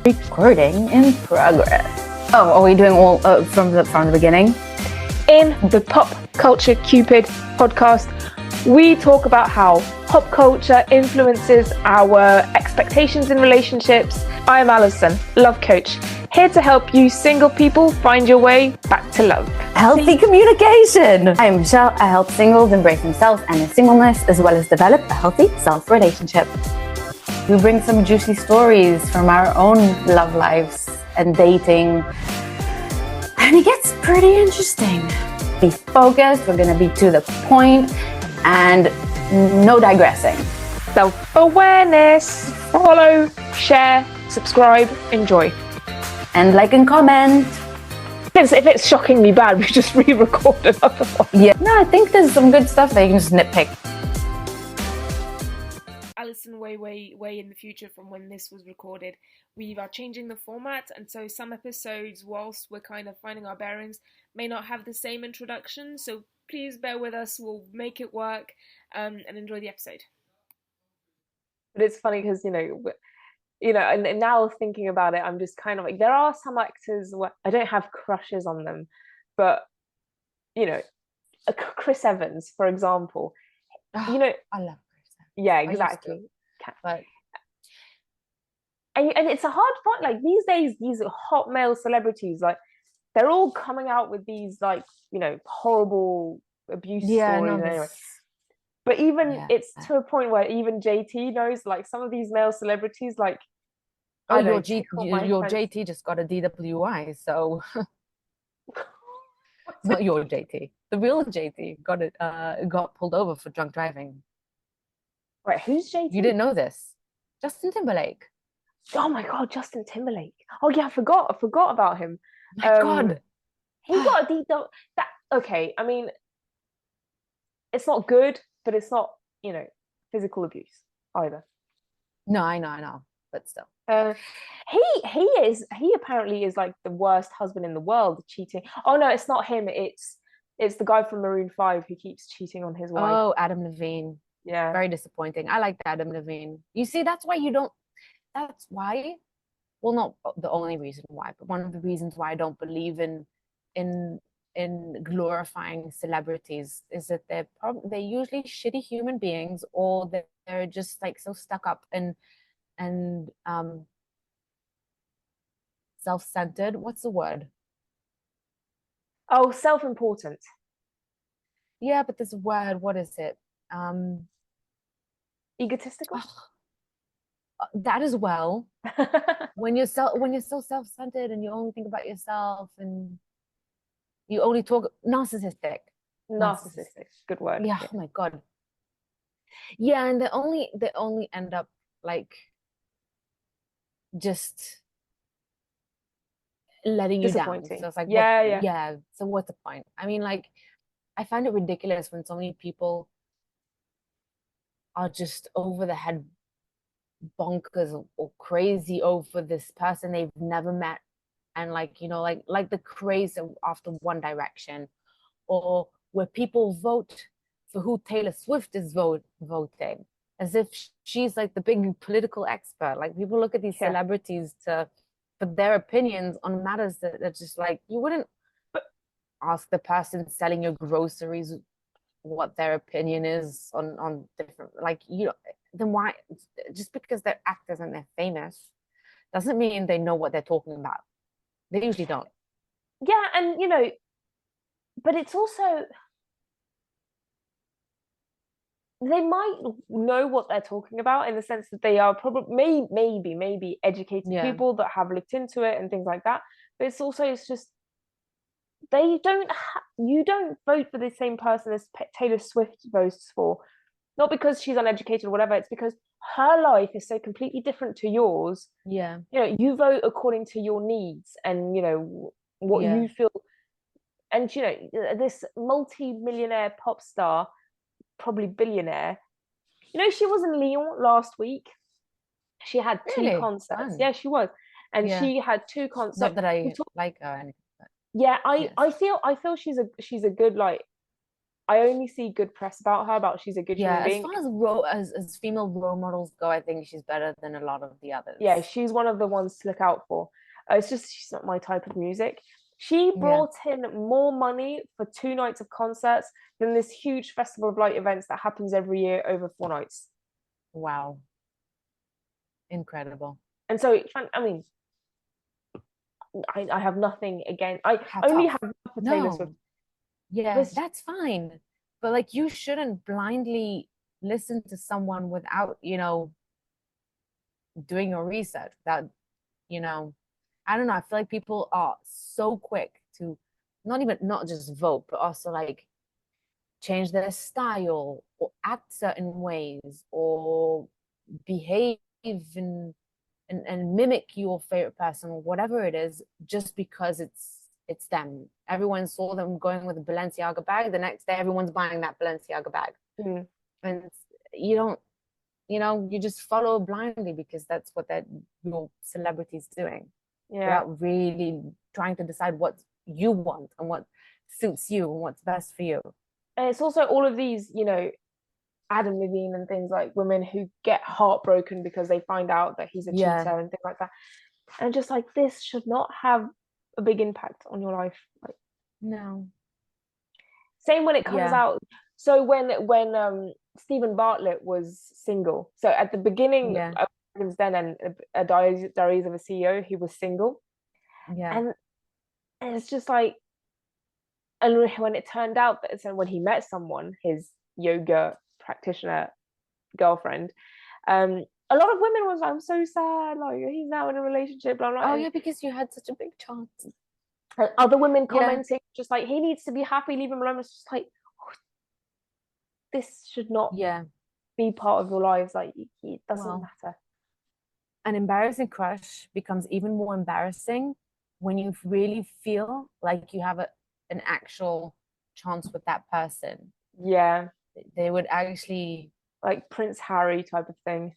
Recording in progress. Oh, are we doing all from the beginning? In the Pop Culture Cupid podcast, we talk about how pop culture influences our expectations in relationships. I'm Alison, love coach, here to help you single people find your way back to love. Healthy communication. I'm Michelle. I help singles embrace themselves and their singleness, as well as develop a healthy self-relationship. We bring some juicy stories from our own love lives and dating, and it gets pretty interesting. Be focused, we're going to be to the point, and no digressing. Self-awareness. Follow, share, subscribe, enjoy. And like and comment. If it's shockingly bad, we just re-record another one. Yeah. No, I think there's some good stuff that you can just nitpick. Alison, way in the future from when this was recorded, we are changing the format, and so some episodes, whilst we're kind of finding our bearings, may not have the same introduction, so please bear with us. We'll make it work, and enjoy the episode. But it's funny because and now thinking about it, I'm just kind of like, there are some actors where I don't have crushes on them, but Chris Evans, for example. I love Chris Evans. Yeah, exactly. But and it's a hard fight. Like these days, these hot male celebrities, like they're all coming out with these horrible abuse stories. Anyway. But even it's to a point where even JT knows, like, some of these male celebrities, like, your JT just got a DWI, so not your JT. The real JT got pulled over for drunk driving. Right, who's JT? You didn't know this? Justin Timberlake. Oh my God, Justin Timberlake. Oh yeah, I forgot about him. My God. He got a DWI. Okay, I mean, it's not good, but it's not, physical abuse either. No, I know, but still. He apparently is like the worst husband in the world, cheating. Oh no, it's not him. It's the guy from Maroon 5 who keeps cheating on his wife. Oh, Adam Levine. Yeah. Very disappointing. I liked Adam Levine. You see, that's why well, not the only reason why, but one of the reasons why I don't believe in glorifying celebrities is that they're usually shitty human beings, or they're just like so stuck up and self-centered. What's the word? Oh, self-important. Yeah, but this word, what is it? Egotistical. That as well. when you're so self-centered and you only think about yourself and you only talk narcissistic. Good word. Yeah. Oh my God. Yeah, and they only end up like just letting you down. So it's like, yeah. So what's the point? I mean, like, I find it ridiculous when so many people are just over the head bonkers or crazy over this person they've never met, and like the craze after One Direction, or where people vote for who Taylor Swift is voting, as if she's like the big political expert. Like, people look at these celebrities for their opinions on matters that are just like, you wouldn't ask the person selling your groceries what their opinion is on different, then why, just because they're actors and they're famous doesn't mean they know what they're talking about. They usually don't. Yeah, and but it's also, they might know what they're talking about in the sense that they are probably maybe educated people that have looked into it and things like that. But it's just you don't vote for the same person as Taylor Swift votes for, not because she's uneducated or whatever. It's because her life is so completely different to yours. Yeah. You vote according to your needs and what you feel. And this multi-millionaire pop star, probably billionaire, she was in Lyon last week. She had two concerts. Fun. Yeah, she was. And she had two concerts. Not that I like her or anything. Yeah, I feel she's a good, like, I only see good press about her, about she's a good human As being. far as female role models go, I think she's better than a lot of the others. Yeah, she's one of the ones to look out for. It's just she's not my type of music. She brought in more money for 2 nights of concerts than this huge festival of light events that happens every year over 4 nights. Wow. Incredible. And so, I mean, I have nothing against. I Hats only off. have for Taylor Swift. Yeah, that's fine. But like, you shouldn't blindly listen to someone without, doing your research, without, I don't know. I feel like people are so quick to not just vote, but also like change their style or act certain ways or behave and mimic your favorite person or whatever it is, just because it's them. Everyone saw them going with a Balenciaga bag. The next day, everyone's buying that Balenciaga bag. And you don't, you just follow blindly because that's what your celebrity's doing. Without really trying to decide what you want and what suits you and what's best for you. And it's also all of these, Adam Levine and things, like women who get heartbroken because they find out that he's a cheater and things like that. And just like, this should not have a big impact on your life. Like, no. Same when it comes out. So when Stephen Bartlett was single, so at the beginning of Dragon's Den and Diaries of a CEO, he was single. And it's just like, and when it turned out that, so when he met someone, his yoga practitioner girlfriend, a lot of women was like, I'm so sad, like he's now in a relationship, blah, blah. Oh yeah, because you had such a big chance. And other women commenting just like, he needs to be happy, leave him alone. It's just like, this should not be part of your lives. Like, it doesn't matter. An embarrassing crush becomes even more embarrassing when you really feel like you have an actual chance with that person. They would actually, like Prince Harry type of thing.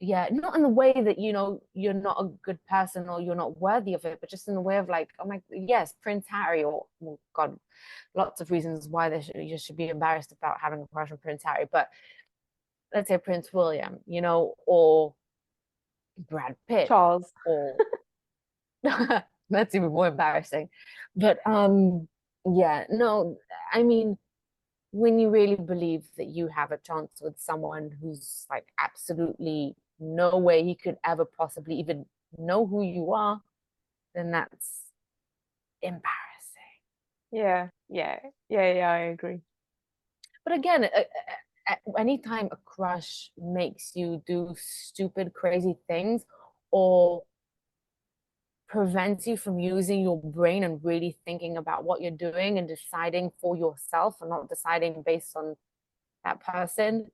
Not in the way that you're not a good person or you're not worthy of it, but just in the way of like, oh my, yes, Prince Harry, or oh God, lots of reasons why you should be embarrassed about having a crush on Prince Harry. But let's say Prince William, or Brad Pitt, Charles, or that's even more embarrassing. But no, I mean, when you really believe that you have a chance with someone who's like absolutely no way he could ever possibly even know who you are, then that's embarrassing. I agree. But again, anytime a crush makes you do stupid, crazy things or prevents you from using your brain and really thinking about what you're doing and deciding for yourself and not deciding based on that person,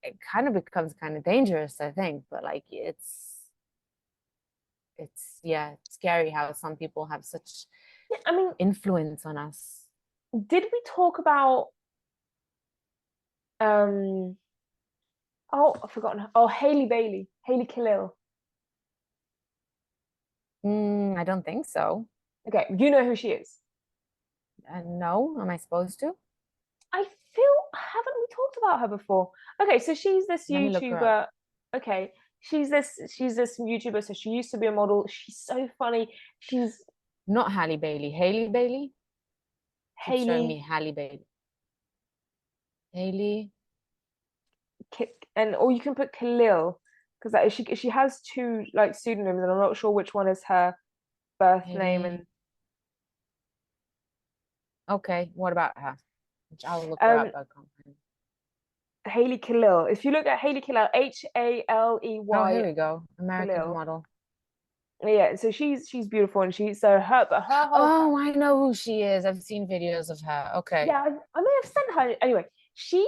it kind of becomes kind of dangerous, I think. But like, it's scary how some people have such influence on us. Did we talk about I've forgotten her. Oh, Hailey Khalil. I don't think so. Okay, you know who she is? No, am I supposed to? I feel, haven't we talked about her before? Okay, so she's this YouTuber. Okay, she's this YouTuber. So she used to be a model. She's so funny. She's not Halle Bailey. Hailey Bailey. Keep showing me Halle Bailey. Hailey. Or you can put Khalil, because she has 2 like pseudonyms, and I'm not sure which one is her birth name. And okay, what about her? I'll look her up. Hailey Khalil. If you look at Hailey Khalil, HALEY. Oh, here we go. American Khalil. Model. Yeah, so she's beautiful, and her whole I know who she is. I've seen videos of her. Okay. Yeah, I may have sent her. Anyway, she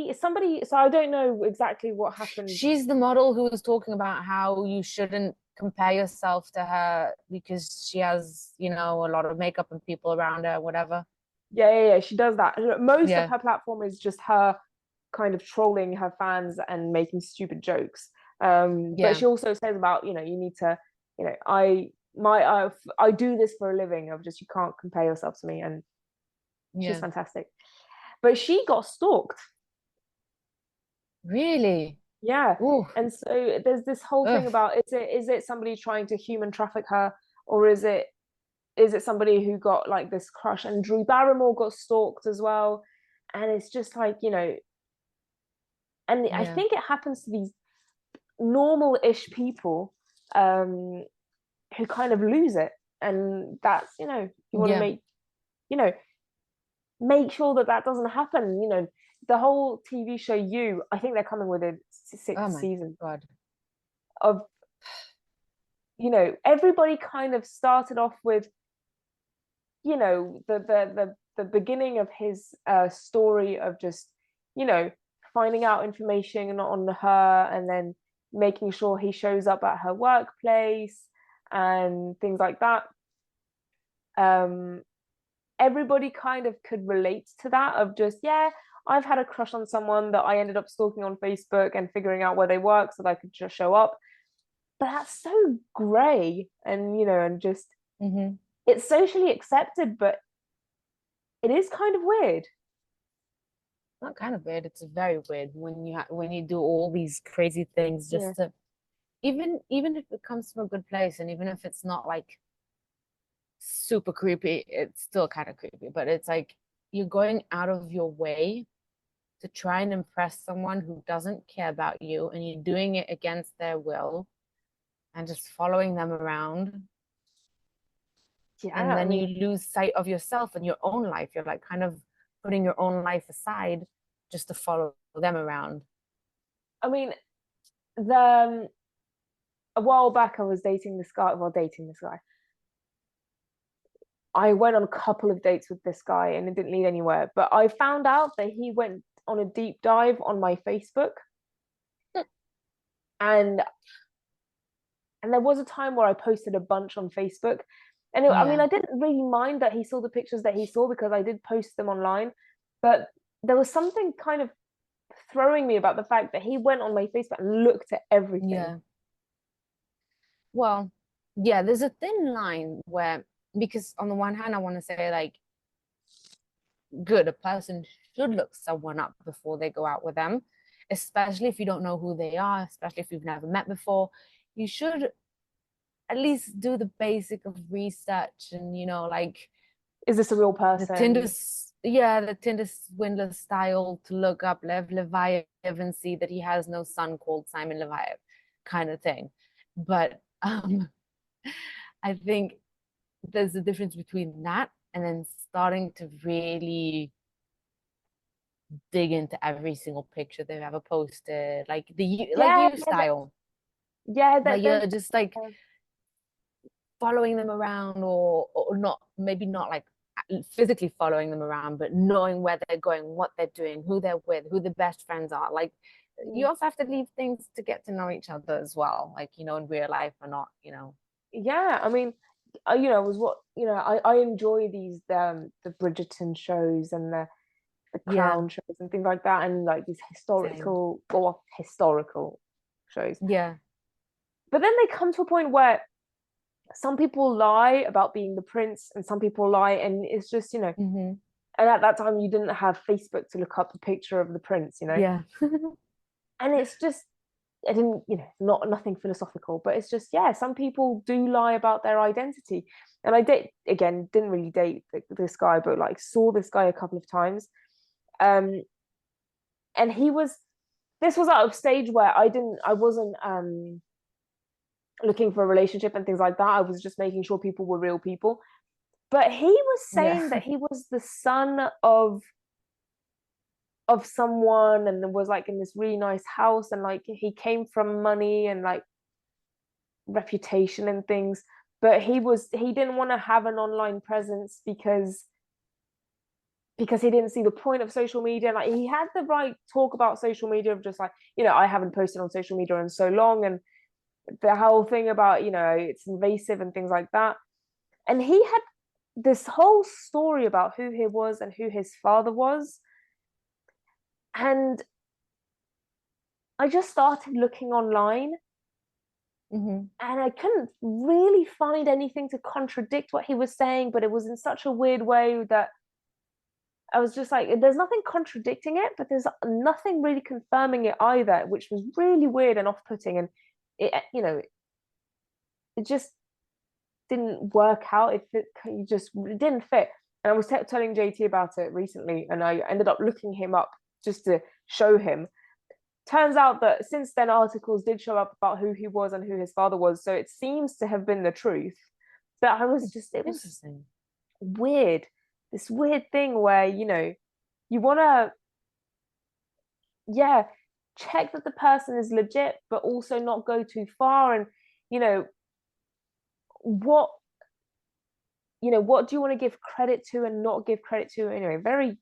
is somebody, so I don't know exactly what happened. She's the model who was talking about how you shouldn't compare yourself to her because she has, a lot of makeup and people around her, whatever. Yeah, she does that. Most of her platform is just her kind of trolling her fans and making stupid jokes. But she also says about, you need to, I do this for a living, of just, you can't compare yourself to me. And She's fantastic. But she got stalked. Really? Yeah. Ooh. And so there's this whole thing about, is it somebody trying to human traffic her, or is it somebody who got like this crush? And Drew Barrymore got stalked as well. And it's just like, you know, and I think it happens to these normal-ish people who kind of lose it. And that's, you know, you want to make, you know, make sure that doesn't happen. You know, the whole TV show I think they're coming with a sixth season of, you know, everybody kind of started off with, you know, the beginning of his story of just, you know, finding out information on her and then making sure he shows up at her workplace and things like that. Everybody kind of could relate to that, of just, yeah, I've had a crush on someone that I ended up stalking on Facebook and figuring out where they work so that I could just show up. But that's so grey, and, you know, and just it's socially accepted, but it is kind of weird. Not kind of weird, it's very weird when you do all these crazy things just to, even if it comes from a good place, and even if it's not like super creepy, it's still kind of creepy. But it's like you're going out of your way to try and impress someone who doesn't care about you, and you're doing it against their will and just following them around. And then you lose sight of yourself and your own life. You're like kind of putting your own life aside just to follow them around. I mean, a while back I was dating this guy. I went on a couple of dates with this guy and it didn't lead anywhere. But I found out that he went on a deep dive on my Facebook. And there was a time where I posted a bunch on Facebook. And I mean, I didn't really mind that he saw the pictures that he saw, because I did post them online. But there was something kind of throwing me about the fact that he went on my Facebook and looked at everything. Yeah. Well, yeah, there's a thin line where, because on the one hand, I want to say, like, good, a person should look someone up before they go out with them, especially if you don't know who they are, especially if you've never met before. You should at least do the basic of research and, you know, like, is this a real person? The Tinder swindler style, to look up Lev Leviev and see that he has no son called Simon Leviev, kind of thing. But I think there's a difference between that and then starting to really dig into every single picture they've ever posted, like you style. But you're just like following them around, or not, maybe not like physically following them around, but knowing where they're going, what they're doing, who they're with, who the best friends are. Like, you also have to leave things to get to know each other as well, like, you know, in real life or not, you know. Yeah, I mean, you know, I enjoy these the Bridgerton shows and the Crown shows and things like that, and like these historical shows. Yeah. But then they come to a point where some people lie about being the prince and some people lie, and it's just, you know, and at that time you didn't have Facebook to look up the picture of the prince, you know. Yeah. And it's just, I didn't, you know, nothing philosophical, but it's just, yeah, some people do lie about their identity. And I didn't really date this guy, but like saw this guy a couple of times. And this was out of stage where I wasn't looking for a relationship and things like that. I was just making sure people were real people. But he was saying that he was the son of someone, and was like in this really nice house, and like he came from money and like reputation and things, but he didn't want to have an online presence because he didn't see the point of social media. Like, he had the right talk about social media of just like, you know, I haven't posted on social media in so long, and the whole thing about, you know, it's invasive and things like that. And he had this whole story about who he was and who his father was. And I just started looking online, and I couldn't really find anything to contradict what he was saying, but it was in such a weird way that I was just like, there's nothing contradicting it, but there's nothing really confirming it either, which was really weird and off-putting. And it, you know, it just didn't work out. It didn't fit. And I was telling JT about it recently, and I ended up looking him up just to show him. Turns out that since then, articles did show up about who he was and who his father was. So it seems to have been the truth. But I was just, it was interesting. Weird. This weird thing where, you know, you want to, yeah, check that the person is legit, but also not go too far. And, you know, what do you want to give credit to and not give credit to? Anyway, very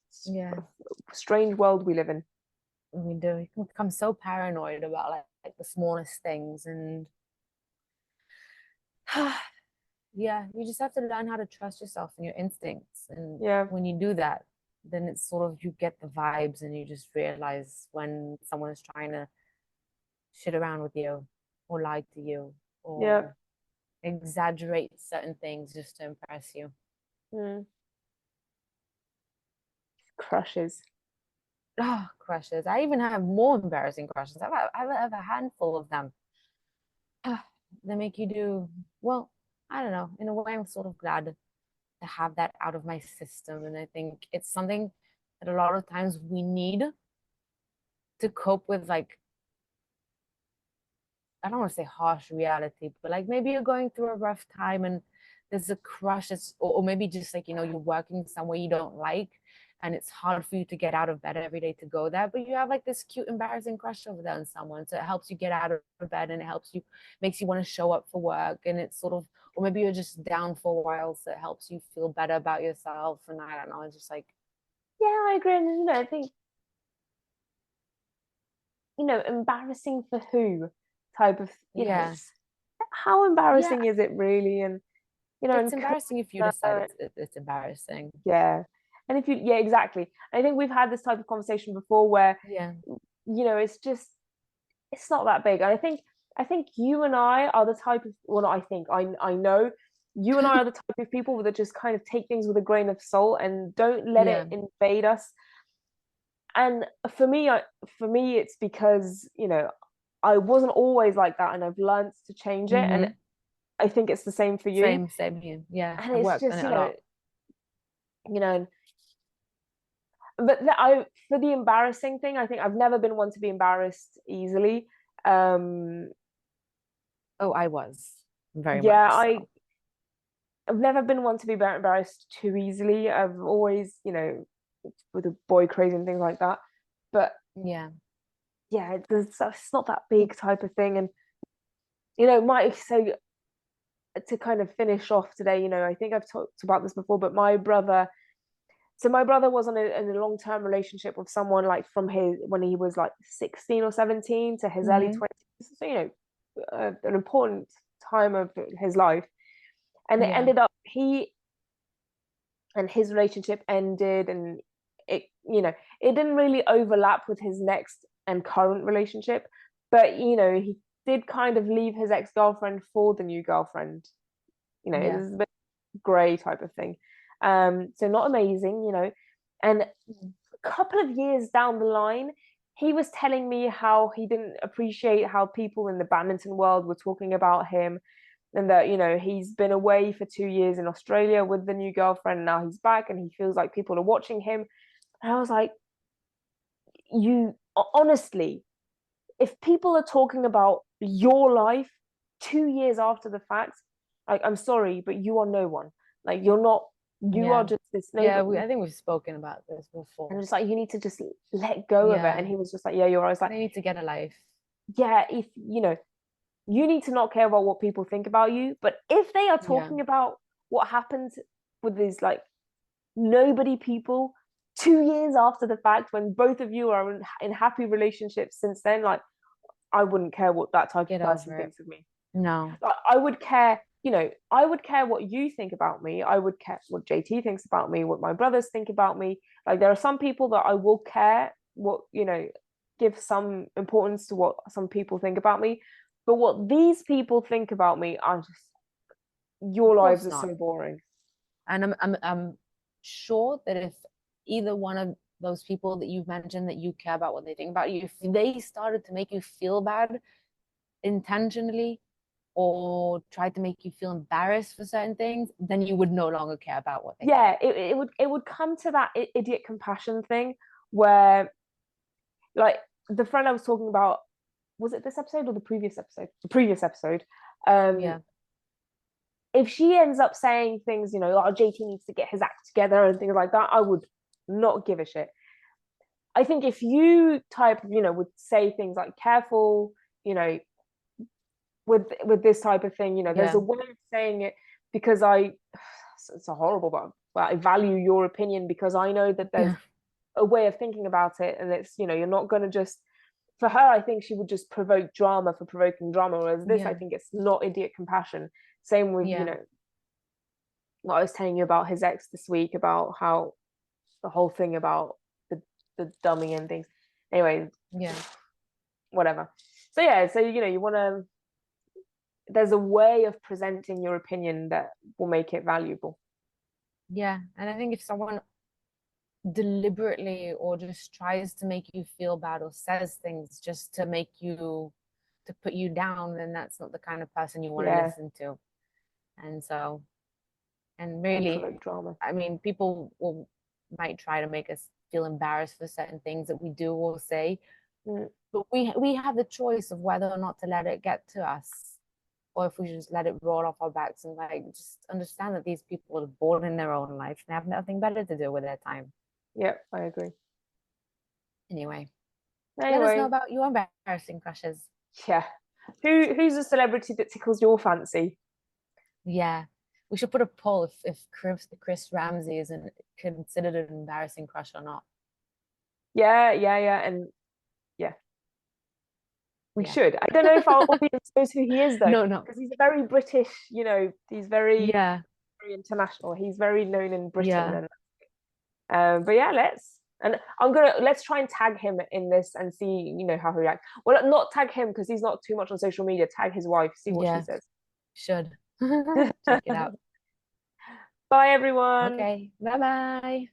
strange world we live in. We do. You can become so paranoid about like the smallest things, and yeah, you just have to learn how to trust yourself and your instincts. And when you do that, then it's sort of, you get the vibes, and you just realize when someone is trying to shit around with you or lie to you or exaggerate certain things just to impress you. Crushes. Oh, crushes. I even have more embarrassing crushes. I have a handful of them. They make you do, well, I don't know. In a way, I'm sort of glad to have that out of my system. And I think it's something that a lot of times we need to cope with, like, I don't want to say harsh reality, but like maybe you're going through a rough time and there's a crush, or maybe just like, you know, you're working somewhere you don't like, and it's hard for you to get out of bed every day to go there, but you have like this cute, embarrassing crush over there on someone. So it helps you get out of bed, and it makes you want to show up for work. And it's sort of, or maybe you're just down for a while, so it helps you feel better about yourself. And I don't know, it's just like, yeah, I agree. And, you know, I think, you know, embarrassing for who type of, you know, how embarrassing is it really? And, you know, it's embarrassing if you decide it's embarrassing. Yeah. And if you, exactly. I think we've had this type of conversation before where, you know, it's not that big. And I think you and I are the type of, well, I know you and I are the type of people that just kind of take things with a grain of salt and don't let it invade us. And for me, it's because, you know, I wasn't always like that, and I've learned to change it. And I think it's the same for you. Same here. Yeah. And it's just, you know, but for the embarrassing thing, I think I've never been one to be embarrassed easily. I was very much so. I've never been one to be embarrassed too easily. I've always, you know, with a boy crazy and things like that. But it's not that big type of thing. And, you know, to kind of finish off today, you know, I think I've talked about this before, but my brother was in a long-term relationship with someone, like from when he was like 16 or 17 to his early 20s. So, you know, an important time of his life. And it ended up, his relationship ended, and it, you know, it didn't really overlap with his next and current relationship, but, you know, he did kind of leave his ex-girlfriend for the new girlfriend. You know, it was a bit grey type of thing. So not amazing, you know. And a couple of years down the line, he was telling me how he didn't appreciate how people in the badminton world were talking about him, and that, you know, he's been away for 2 years in Australia with the new girlfriend, and now he's back and he feels like people are watching him. And I was like, you honestly, if people are talking about your life 2 years after the fact, like, I'm sorry, but you are no one. Like, you're not, you are just this neighbor. I think we've spoken about this before. And just like, you need to just let go of it. And he was just like, you're right. I was like, they need to get a life. Yeah, if, you know, you need to not care about what people think about you. But if they are talking about what happened with these like nobody people 2 years after the fact, when both of you are in happy relationships since then, like, I wouldn't care what that type of person thinks of me. No. Like, I would care, you know, I would care what you think about me. I would care what JT thinks about me, what my brothers think about me. Like, there are some people that I will care what, you know, give some importance to what some people think about me. But what these people think about me, your lives are so boring. And I'm sure that if either one of those people that you've mentioned that you care about what they think about you, if they started to make you feel bad intentionally or tried to make you feel embarrassed for certain things, then you would no longer care about what they think. It would come to that idiot compassion thing where, like, the friend I was talking about, was it this episode or the previous episode? The previous episode. If she ends up saying things, oh, JT needs to get his act together and things like that, I would not give a shit. I think if you would say things like careful, with this type of thing, there's a way of saying it, because it's a horrible, but I value your opinion because I know that there's a way of thinking about it, and it's, you're not going to just, for her, I think she would just provoke drama for provoking drama, whereas this, I think it's not idiot compassion. Same with, what I was telling you about his ex this week, about how the whole thing about the dumbing and things. Anyway, whatever. So you want to, there's a way of presenting your opinion that will make it valuable. Yeah, and I think if someone deliberately or just tries to make you feel bad or says things just to put you down, then that's not the kind of person you want to listen to. And so, and really, drama. I mean, people might try to make us feel embarrassed for certain things that we do or say, but we have the choice of whether or not to let it get to us, or if we should just let it roll off our backs and just understand that these people are bored in their own life and have nothing better to do with their time. Yeah, I agree. Anyway, let us know about your embarrassing crushes. Yeah. Who's a celebrity that tickles your fancy? Yeah. We should put a poll if Chris Ramsey is considered an embarrassing crush or not. Yeah. And we should. I don't know if our audience knows who he is, though. No. Because he's very British, he's very, very international. He's very known in Britain. And but let's try and tag him in this and see, how he reacts. Well, not tag him because he's not too much on social media. Tag his wife, see what she says. Should. Check it out. Bye, everyone. Okay. Bye-bye.